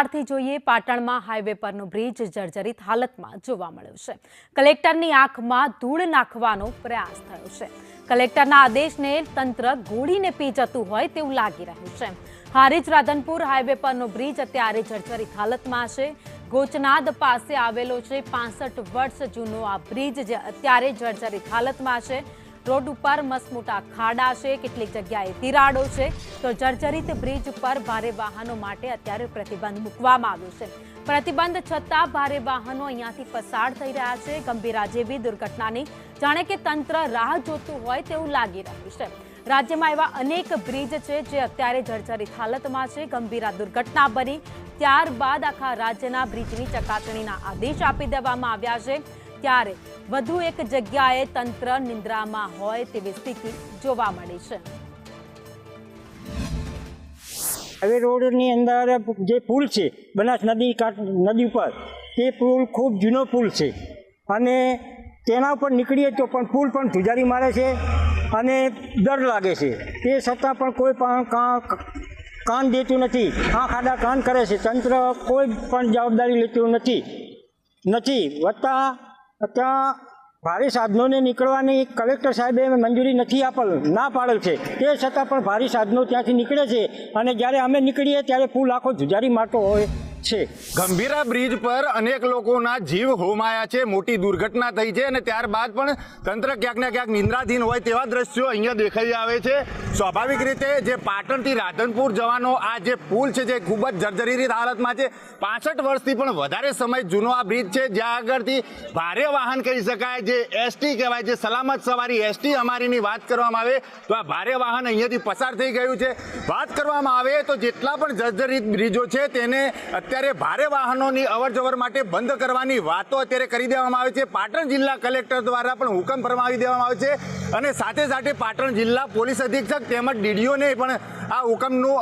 થી જોઈએ પાટણમાં હાઈવે પરનો બ્રિજ જર્જરિત હાલતમાં જોવા મળ્યો છે। કલેક્ટરની આંખમાં ધૂળ નાખવાનો પ્રયાસ થયો છે। કલેક્ટરના આદેશને તંત્ર ગોળીને પી જતું હોય તેવું લાગી રહ્યું છે। હારીજ રાધનપુર હાઈવે પરનો બ્રિજ અત્યારે જર્જરિત હાલતમાં છે। ગોચનાદ પાસે આવેલો છે 65 વર્ષ જૂનો આ બ્રિજ જે અત્યારે જર્જરિત હાલતમાં છે। રોડ ઉપર મસમોટા ખાડા છે, કેટલીક જગ્યાએ તિરાડો છે, તો જર્જરિત બ્રિજ પર ભારે વાહનો માટે અત્યારે પ્રતિબંધ મૂકવામાં આવ્યો છે। પ્રતિબંધ છતાં ભારે વાહનો અહીંયાથી પસાર થઈ રહ્યા છે। ગંભીરા જેવી દુર્ઘટનાની જાણે કે તંત્ર રાહ જોતું હોય તેવું લાગી રહ્યું છે। રાજ્યમાં એવા અનેક બ્રિજ છે જે અત્યારે જર્જરિત હાલતમાં છે। ગંભીરા દુર્ઘટના બની ત્યારબાદ આખા રાજ્યના બ્રિજની ચકાસણીના આદેશ આપી દેવામાં આવ્યા છે। ત્યારે વધુ એક જગ્યાએ તંત્ર નિંદ્રામાં હોય તેવી સ્થિતિ જોવા મળી છે। હવે રોડની અંદર જે પુલ છે બનાસ નદી ઉપર તે પુલ ખૂબ જૂનો પુલ છે અને તેના ઉપર નીકળીએ તો પણ પુલ પણ ધુજારી મારે છે અને ડર લાગે છે। તે છતાં પણ કોઈ પણ કાન દેતું નથી। આંખ આડા કાન કરે છે। તંત્ર કોઈ પણ જવાબદારી લેતું નથી વત્તા ત્યાં ભારે સાધનોને નીકળવાની કલેક્ટર સાહેબે મંજૂરી નથી ના પાડેલ છે। તે છતાં પણ ભારે સાધનો ત્યાંથી નીકળે છે અને જ્યારે અમે નીકળીએ ત્યારે પુલ આખો ધુજારી મારતો હોય છે। ગંભીરા બ્રિજ પર અનેક લોકોના જીવ હોમાયા છે, મોટી દુર્ઘટના થઈ છે અને ત્યારબાદ પણ તંત્ર ક્યાંક ને ક્યાંક નિંદ્રાધીન હોય તેવા દ્રશ્યો અહીંયા દેખાઈ આવે છે। સ્વાભાવિક રીતે જે પાટણથી રાધનપુર જવાનો આ જે પુલ છે જે ખૂબ જ જર્જરિત હાલતમાં છે। 65 વર્ષથી પણ વધારે સમય જૂનો આ બ્રિજ છે, જ્યાં આગળથી ભારે વાહન કહી શકાય, જે એસટી કહેવાય, જે સલામત સવારી એસટી અમારીની વાત કરવામાં આવે તો આ ભારે વાહન અહીંયાથી પસાર થઈ ગયું છે। વાત કરવામાં આવે તો જેટલા પણ જર્જરિત બ્રિજો છે તેને અત્યારે ભારે વાહનોની અવરજવર માટે બંધ કરવાની વાતો અત્યારે કરી દેવામાં આવે છે। પાટણ જિલ્લા કલેક્ટર દ્વારા પણ હુકમ ફરમાવી દેવામાં આવે છે અને સાથે સાથે પાટણ જિલ્લા પોલીસ અધિક્ષક તેમજ ડીડીઓને પણ આ હુકમનું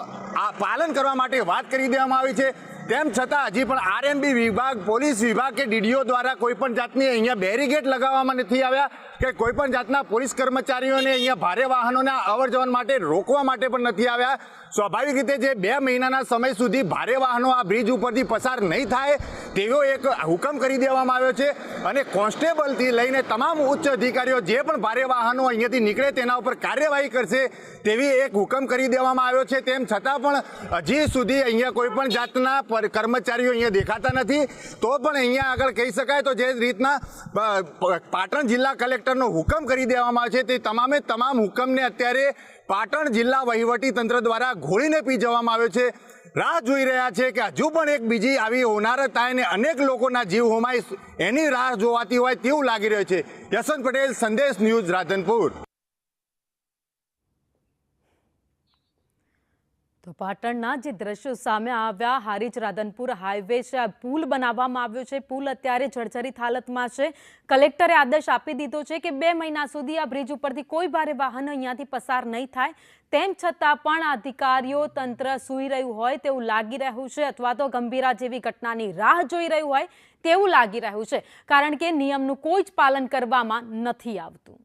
પાલન કરવા માટે વાત કરી દેવામાં આવી છે। તેમ છતાં હજી પણ આરએનબી વિભાગ, પોલીસ વિભાગ કે ડીડીઓ દ્વારા કોઈ પણ જાતની અહીંયા બેરીગેટ લગાવવામાં નથી આવ્યા કે કોઈ પણ જાતના પોલીસ કર્મચારીઓને અહીંયા ભારે વાહનોના અવરજવર માટે રોકવા માટે પણ નથી આવ્યા। સ્વાભાવિક રીતે જે 2 મહિનાના સમય સુધી ભારે વાહનો આ બ્રિજ ઉપરથી પસાર નહીં થાય તેવો એક હુકમ કરી દેવામાં આવ્યો છે અને કોન્સ્ટેબલથી લઈને તમામ ઉચ્ચ અધિકારીઓ જે પણ ભારે વાહનો અહીંયાથી નીકળે તેના ઉપર કાર્યવાહી કરશે તેવી એક હુકમ કરી દેવામાં આવ્યો છે। તેમ છતાં પણ હજી સુધી અહીંયા કોઈ પણ જાતના કર્મચારીઓ અહીંયા દેખાતા નથી। તો પણ અહીંયા આગળ કહી શકાય તો જે રીતના પાટણ જિલ્લા કલેક્ટરનો હુકમ કરી દેવામાં આવે છે તે તમામ હુકમને અત્યારે પાટણ જિલ્લા વહીવટી તંત્ર દ્વારા ઘોળીને પી જવામાં આવ્યો છે। રાહ જોઈ રહ્યા છે કે હજુ પણ એક બીજી આવી હોનારત થાય ને અનેક લોકોના જીવ હોમાય એની રાહ જોવાતી હોય તેવું લાગી રહ્યું છે। યશવંત પટેલ, સંદેશ ન્યૂઝ, રાધનપુર। તો પાટણના જે દ્રશ્યો સામે આવ્યા, હારીજ રાધનપુર હાઈવે છે, આ પુલ બનાવવામાં આવ્યો છે, પુલ અત્યારે જર્જરિત હાલતમાં છે। કલેક્ટરે આદેશ આપી દીધો છે કે 2 મહિના સુધી આ બ્રિજ ઉપરથી કોઈ ભારે વાહન અહીંયાથી પસાર નહીં થાય। તેમ છતાં પણ અધિકારીઓ તંત્ર સૂઈ રહ્યું હોય તેવું લાગી રહ્યું છે અથવા તો ગંભીરા જેવી ઘટનાની રાહ જોઈ રહ્યું હોય તેવું લાગી રહ્યું છે, કારણ કે નિયમનું કોઈ જ પાલન કરવામાં નથી આવતું।